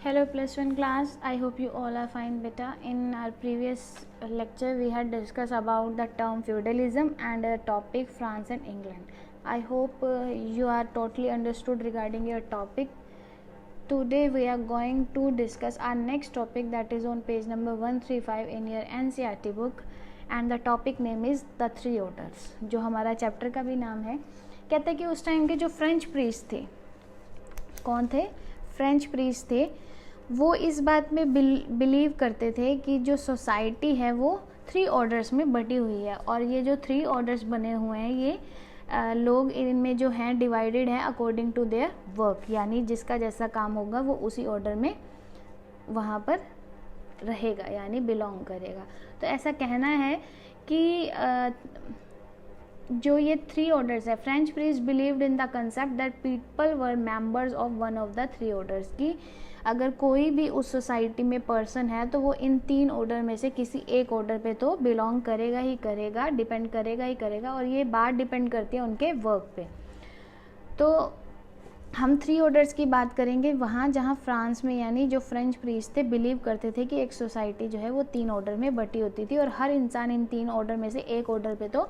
Hello plus 1 class, I hope you all are fine beta. In our previous lecture we had discussed about the term feudalism and a topic France and England. I hope you are totally understood regarding your topic. Today we are going to discuss our next topic, that is on page number 135 in your NCERT book, and the topic name is the three orders, जो हमारा chapter का भी नाम है. कहते हैं कि उस टाइम के जो फ्रेंच प्रीस्ट थे, कौन थे? फ्रेंच प्रीस्ट थे. वो इस बात में बिलीव करते थे कि जो सोसाइटी है वो थ्री ऑर्डर्स में बटी हुई है, और ये जो थ्री ऑर्डर्स बने हुए हैं ये लोग इनमें जो हैं डिवाइडेड हैं अकॉर्डिंग टू देयर वर्क, यानी जिसका जैसा काम होगा वो उसी ऑर्डर में वहाँ पर रहेगा यानी बिलोंग करेगा. तो ऐसा कहना है कि जो ये थ्री ऑर्डर्स है, French priest believed in the concept that people were members of one of the three orders, की अगर कोई भी उस सोसाइटी में पर्सन है तो वो इन तीन ऑर्डर में से किसी एक ऑर्डर पे तो बिलोंग करेगा ही करेगा, डिपेंड करेगा ही करेगा, और ये बात डिपेंड करती है उनके वर्क पे. तो हम थ्री ऑर्डर्स की बात करेंगे वहाँ जहाँ फ्रांस में, यानी जो फ्रेंच प्रीस्ट थे बिलीव करते थे कि एक सोसाइटी जो है वो तीन ऑर्डर में बटी होती थी और हर इंसान इन तीन ऑर्डर में से एक ऑर्डर पे तो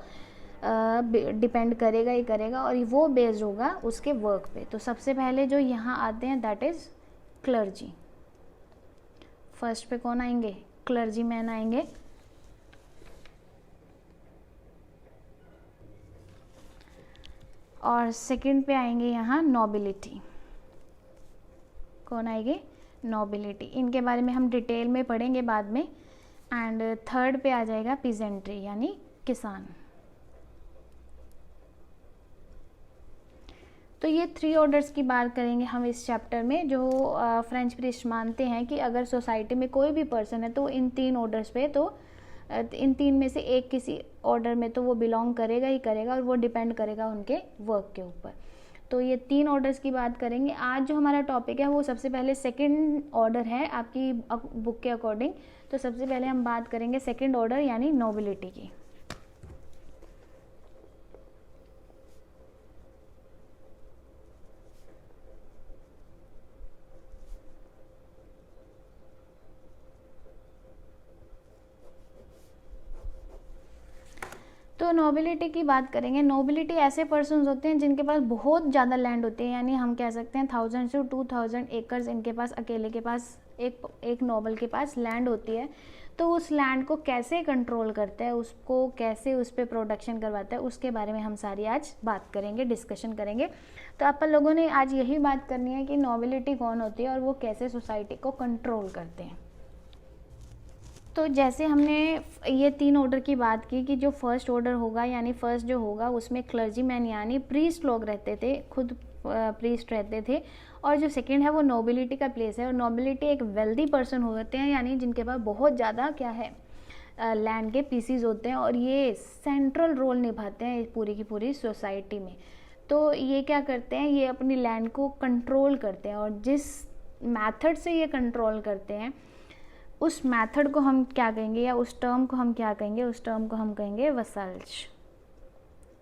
डिपेंड करेगा ही करेगा, और वो बेस्ड होगा उसके वर्क पे. तो सबसे पहले जो यहाँ आते हैं दैट इज़ क्लर्जी. फर्स्ट पे कौन आएंगे? क्लर्जी मैन आएंगे. और सेकंड पे आएंगे यहाँ नोबिलिटी. कौन आएंगे? नोबिलिटी. इनके बारे में हम डिटेल में पढ़ेंगे बाद में. एंड थर्ड पे आ जाएगा पीजेंट्री यानी किसान. तो ये थ्री ऑर्डर्स की बात करेंगे हम इस चैप्टर में, जो फ्रेंच प्रीस्ट मानते हैं कि अगर सोसाइटी में कोई भी पर्सन है तो इन तीन ऑर्डर्स पे तो इन तीन में से एक किसी ऑर्डर में तो वो बिलोंग करेगा ही करेगा, और वो डिपेंड करेगा उनके वर्क के ऊपर. तो ये तीन ऑर्डर्स की बात करेंगे. आज जो हमारा टॉपिक है वो सबसे पहले सेकंड ऑर्डर है आपकी बुक के अकॉर्डिंग. तो सबसे पहले हम बात करेंगे सेकंड ऑर्डर यानी नोबिलिटी की. तो नोबिलिटी की बात करेंगे. नोबिलिटी ऐसे पर्सन्स होते हैं जिनके पास बहुत ज़्यादा लैंड होती है, यानी हम कह सकते हैं 1000 से 2000 एकर्स इनके पास, अकेले के पास एक नोबल के पास लैंड होती है. तो उस लैंड को कैसे कंट्रोल करता है, उसको कैसे उस पर प्रोडक्शन करवाता है, उसके बारे में हम सारी आज बात करेंगे, डिस्कशन करेंगे. तो आप लोगों ने आज यही बात करनी है कि नोबिलिटी कौन होती है और वो कैसे सोसाइटी को कंट्रोल करते हैं. तो जैसे हमने ये तीन ऑर्डर की बात की कि जो फर्स्ट ऑर्डर होगा यानी फर्स्ट जो होगा उसमें क्लर्जी मैन यानी प्रीस्ट लोग रहते थे, खुद प्रीस्ट रहते थे. और जो सेकंड है वो नोबिलिटी का प्लेस है, और नोबिलिटी एक वेल्दी पर्सन होते हैं यानी जिनके पास बहुत ज़्यादा क्या है लैंड के पीसीज होते हैं, और ये सेंट्रल रोल निभाते हैं पूरी की पूरी सोसाइटी में. तो ये क्या करते हैं, ये अपनी लैंड को कंट्रोल करते हैं, और जिस मैथड से ये कंट्रोल करते हैं उस मेथड को हम क्या कहेंगे, या उस टर्म को हम क्या कहेंगे? उस टर्म को हम कहेंगे वसाल्ज.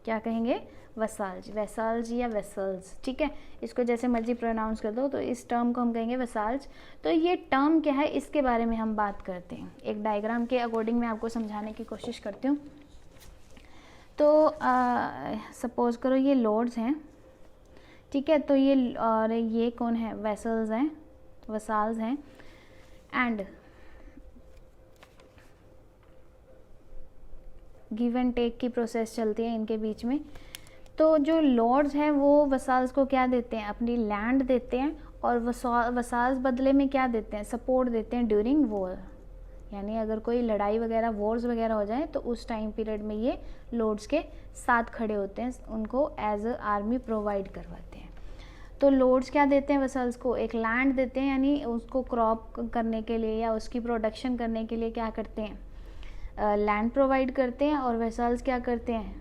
क्या कहेंगे? वसाल्ज, वैसाल्ज या वेसल्स, ठीक है, इसको जैसे मर्जी प्रोनाउंस कर दो. तो इस टर्म को हम कहेंगे वसाल्ज. तो ये टर्म क्या है इसके बारे में हम बात करते हैं. एक डायग्राम के अकॉर्डिंग मैं आपको समझाने की कोशिश करती हूँ. तो सपोज करो ये लॉर्ड्स हैं, ठीक है. तो ये और ये कौन है? वेसल्स हैं, वसाल्स हैं. एंड गिव एंड टेक की प्रोसेस चलती है इनके बीच में. तो जो लॉर्ड्स हैं वो वसाल्स को क्या देते हैं? अपनी लैंड देते हैं, और वसाल्स बदले में क्या देते हैं? सपोर्ट देते हैं ड्यूरिंग वॉर. यानी अगर कोई लड़ाई वगैरह वॉर्स वगैरह हो जाए तो उस टाइम पीरियड में ये लॉर्ड्स के साथ खड़े होते हैं, उनको एज अ आर्मी प्रोवाइड करवाते हैं. तो लॉर्ड्स क्या देते हैं वसाल्स को? एक लैंड देते हैं, यानी उसको क्रॉप करने के लिए या उसकी प्रोडक्शन करने के लिए क्या करते हैं? लैंड प्रोवाइड करते हैं. और वेसल्स क्या करते हैं?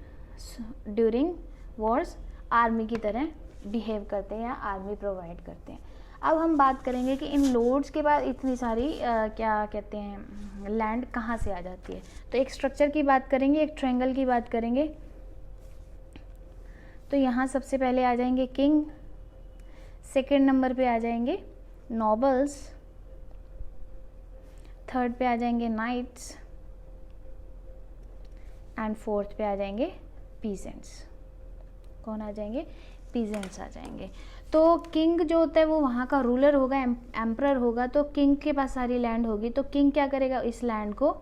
ड्यूरिंग वॉर्स आर्मी की तरह बिहेव करते हैं या आर्मी प्रोवाइड करते हैं. अब हम बात करेंगे कि इन लॉर्ड्स के बाद इतनी सारी क्या कहते हैं लैंड कहाँ से आ जाती है. तो एक स्ट्रक्चर की बात करेंगे, एक ट्रायंगल की बात करेंगे. तो यहाँ सबसे पहले आ जाएंगे किंग, सेकेंड नंबर पे आ जाएंगे नॉबल्स, थर्ड पे आ जाएंगे नाइट्स एंड फोर्थ पे आ जाएंगे पीजेंट्स। कौन आ जाएंगे? पीजेंट्स आ जाएंगे। तो किंग जो होता है वो वहाँ का रूलर होगा, एम्परर होगा, तो किंग के पास सारी लैंड होगी, तो किंग क्या करेगा? इस लैंड को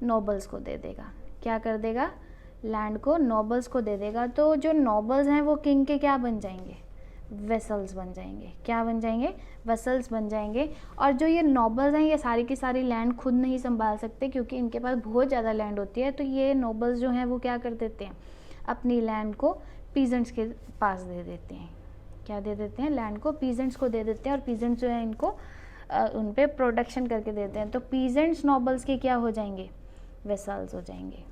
नोबल्स को दे देगा। क्या कर देगा? लैंड को नोबल्स को दे देगा। तो जो नोबल्स हैं वो किंग के क्या बन जाएंगे? वेसल्स बन जाएंगे। क्या बन जाएंगे? वेसल्स बन जाएंगे। और जो ये नोबल्स हैं ये सारी की सारी लैंड खुद नहीं संभाल सकते क्योंकि इनके पास बहुत ज़्यादा लैंड होती है, तो ये नोबल्स जो हैं वो क्या कर देते हैं? अपनी लैंड को पीजेंट्स के पास दे देते हैं। क्या दे देते हैं? लैंड को पीजेंट्स को दे देते हैं, और पीजेंट्स जो है इनको उन पे प्रोटेक्शन करके देते हैं। तो पीजेंट्स नोबल्स के क्या हो जाएंगे? वेसल्स हो जाएंगे।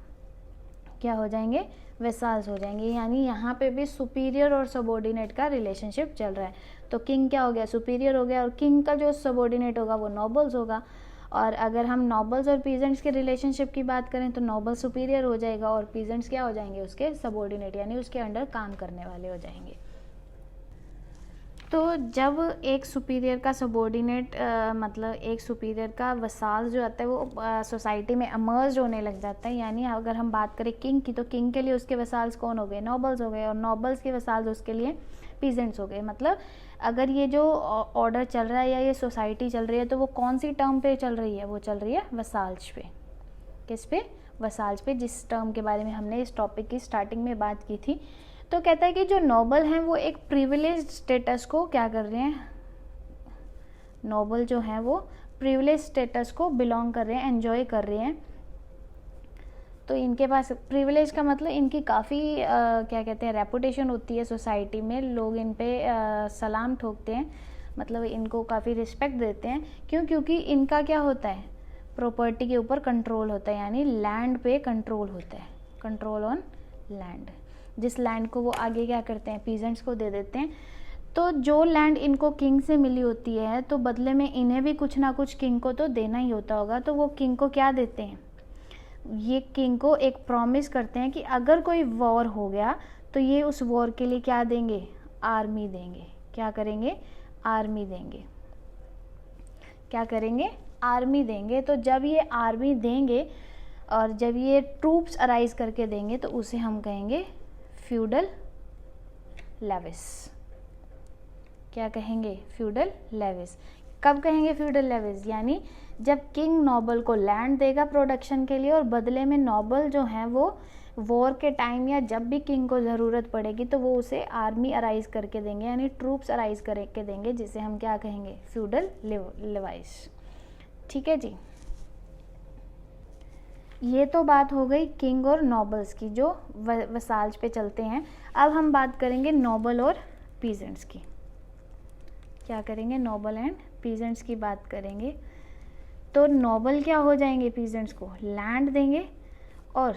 क्या हो जाएंगे? वेसल्स हो जाएंगे। यानी यहाँ पे भी सुपीरियर और सबॉर्डिनेट का रिलेशनशिप चल रहा है। तो किंग क्या हो गया? सुपीरियर हो गया, और किंग का जो सबॉर्डिनेट होगा वो नोबल्स होगा। और अगर हम नोबल्स और पीजेंट्स के रिलेशनशिप की बात करें तो नोबल सुपीरियर हो जाएगा और पीजेंट्स क्या हो जाएंगे? उसके सबॉर्डिनेट, यानी उसके अंडर काम करने वाले हो जाएंगे। तो जब एक सुपीरियर का सबॉर्डिनेट मतलब एक सुपीरियर का वसाल जो आता है वो सोसाइटी में अमर्ज होने लग जाता है, यानी अगर हम बात करें किंग की, तो किंग के लिए उसके वसाल्स कौन हो गए? नोबल्स हो गए, और नोबल्स के वसाल्स उसके लिए पीजेंट्स हो गए। मतलब अगर ये जो ऑर्डर चल रहा है या ये सोसाइटी चल रही है तो वो कौन सी टर्म पे चल रही है? वो चल रही है वसाल्स पे। किस पे? वसाल्स पे, जिस टर्म के बारे में हमने इस टॉपिक की स्टार्टिंग में बात की थी। तो कहता है कि जो नोबल हैं वो एक प्रिविलेज स्टेटस को क्या कर रहे हैं? नोबल जो हैं वो प्रिविलेज स्टेटस को बिलोंग कर रहे हैं, एंजॉय कर रहे हैं। तो इनके पास प्रिविलेज का मतलब इनकी काफ़ी क्या कहते हैं, रेपुटेशन होती है सोसाइटी में, लोग इन पे सलाम ठोकते हैं, मतलब इनको काफ़ी रिस्पेक्ट देते हैं। क्यों? क्योंकि इनका क्या होता है? प्रॉपर्टी के ऊपर कंट्रोल होता है, यानी लैंड पे कंट्रोल होता है, कंट्रोल ऑन लैंड। जिस लैंड को वो आगे क्या करते हैं? पीजेंट्स को दे देते हैं। तो जो लैंड इनको किंग से मिली होती है तो बदले में इन्हें भी कुछ ना कुछ किंग को तो देना ही होता होगा, तो वो किंग को क्या देते हैं? ये किंग को एक प्रॉमिस करते हैं कि अगर कोई वॉर हो गया तो ये उस वॉर के लिए क्या देंगे? आर्मी देंगे। क्या करेंगे? आर्मी देंगे। क्या करेंगे? आर्मी देंगे। तो जब ये आर्मी देंगे और जब ये ट्रूप्स अराइज करके देंगे तो उसे हम कहेंगे फ्यूडल लेविस। क्या कहेंगे? Feudal levies. कब कहेंगे फ्यूडल लेविस? यानी जब किंग नोबल को लैंड देगा प्रोडक्शन के लिए और बदले में नोबल जो हैं वो वॉर के टाइम या जब भी किंग को ज़रूरत पड़ेगी तो वो उसे आर्मी अराइज करके देंगे, यानी ट्रूप्स अराइज करके देंगे, जिसे हम क्या कहेंगे? Feudal Levi's. ठीक है जी। ये तो बात हो गई किंग और नोबल्स की जो वसाल्स पे चलते हैं। अब हम बात करेंगे नोबल और पीजेंट्स की। क्या करेंगे? नोबल एंड पीजेंट्स की बात करेंगे। तो नोबल क्या हो जाएंगे? पीजेंट्स को लैंड देंगे, और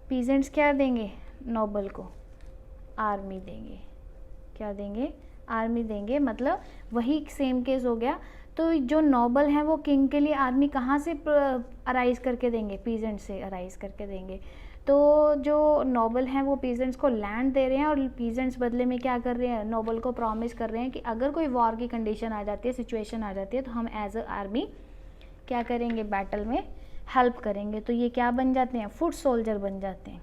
पीजेंट्स क्या देंगे? नोबल को आर्मी देंगे। क्या देंगे? आर्मी देंगे। मतलब वही सेम केस हो गया। तो जो नोबल हैं वो किंग के लिए आर्मी कहाँ से अराइज करके देंगे? पीजेंट से अराइज करके देंगे। तो जो नोबल हैं वो पीजेंट्स को लैंड दे रहे हैं, और पीजेंट्स बदले में क्या कर रहे हैं? नोबल को प्रॉमिस कर रहे हैं कि अगर कोई वॉर की कंडीशन आ जाती है, सिचुएशन आ जाती है, तो हम एज अ आर्मी क्या करेंगे? बैटल में हेल्प करेंगे। तो ये क्या बन जाते हैं? फुट सोल्जर बन जाते हैं।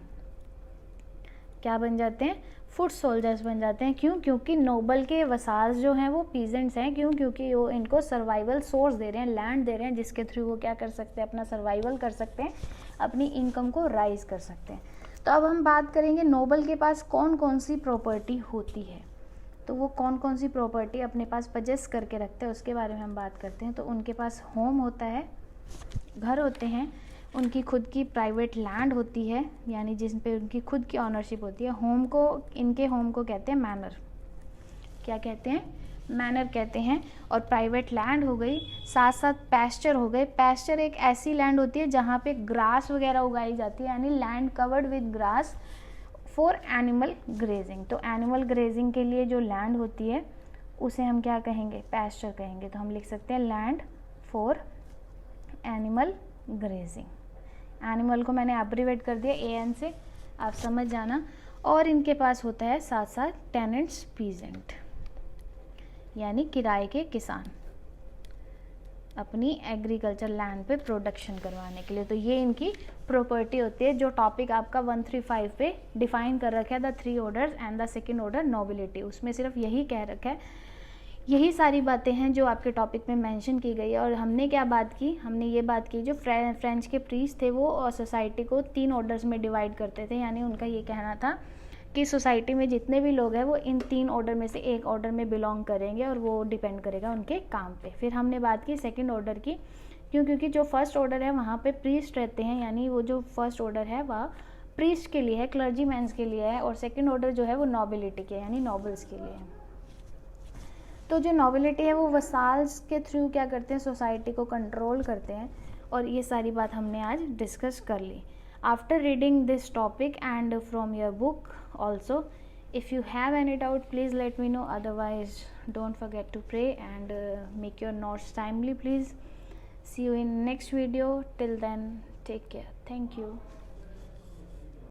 क्या बन जाते हैं? फुट सोल्जर्स बन जाते हैं। क्यों? क्योंकि नोबल के वसाल्स जो हैं वो पीजेंट्स हैं। क्यों? क्योंकि वो इनको सर्वाइवल सोर्स दे रहे हैं, लैंड दे रहे हैं, जिसके थ्रू वो क्या कर सकते हैं? अपना सर्वाइवल कर सकते हैं, अपनी इनकम को राइज कर सकते हैं। तो अब हम बात करेंगे नोबल के पास कौन कौन सी प्रॉपर्टी होती है। तो वो कौन कौन सी प्रॉपर्टी अपने पास पजेस करके रखते हैं उसके बारे में हम बात करते हैं। तो उनके पास होम होता है, घर होते हैं, उनकी खुद की प्राइवेट लैंड होती है, यानी जिस पे उनकी खुद की ऑनरशिप होती है। होम को, इनके होम को कहते हैं मैनर। क्या कहते हैं? मैनर कहते हैं। और प्राइवेट लैंड हो गई, साथ साथ पैस्चर हो गए। पैस्चर एक ऐसी लैंड होती है जहाँ पे ग्रास वगैरह उगाई जाती है, यानी land covered with grass for animal grazing. तो एनिमल ग्रेजिंग के लिए जो लैंड होती है उसे हम क्या कहेंगे? पैस्चर कहेंगे। तो हम लिख सकते हैं land for animal grazing. Animal को मैंने एब्रीवेट कर दिया AN से, आप समझ जाना। और इनके पास होता है साथ साथ टेनेंट्स पीजेंट, यानी किराए के किसान। अपनी एग्रीकल्चर लैंड पे प्रोडक्शन करवाने के लिए। तो ये इनकी प्रॉपर्टी होती है, जो टॉपिक आपका 135 पे डिफाइन कर रखा है, the 3 orders and the second order nobility, उसमें सिर्फ यही कह रखा है। यही सारी बातें हैं जो आपके टॉपिक में मेंशन की गई है। और हमने क्या बात की, हमने ये बात की जो फ्रेंच के प्रीस्ट थे वो सोसाइटी को 3 ऑर्डर्स में डिवाइड करते थे, यानी उनका ये कहना था कि सोसाइटी में जितने भी लोग हैं वो इन 3 ऑर्डर में से एक ऑर्डर में बिलोंग करेंगे और वो डिपेंड करेगा उनके काम पे। फिर हमने बात की सेकंड ऑर्डर की, क्योंकि जो फर्स्ट ऑर्डर है वहाँ पे प्रीस्ट रहते हैं, यानी वो जो फर्स्ट ऑर्डर है वह प्रीस्ट के लिए है, क्लर्जीमैन्स के लिए है, और सेकंड ऑर्डर जो है वो नोबिलिटी के यानी नोबल्स के लिए है। तो जो नोबिलिटी है वो वसाल्स के थ्रू क्या करते हैं, सोसाइटी को कंट्रोल करते हैं, और ये सारी बात हमने आज डिस्कस कर ली। After reading this topic and from your book also, if you have any doubt please let me know, otherwise don't forget to pray and make your notes timely please. See you in next video. Till then, take care. Thank you.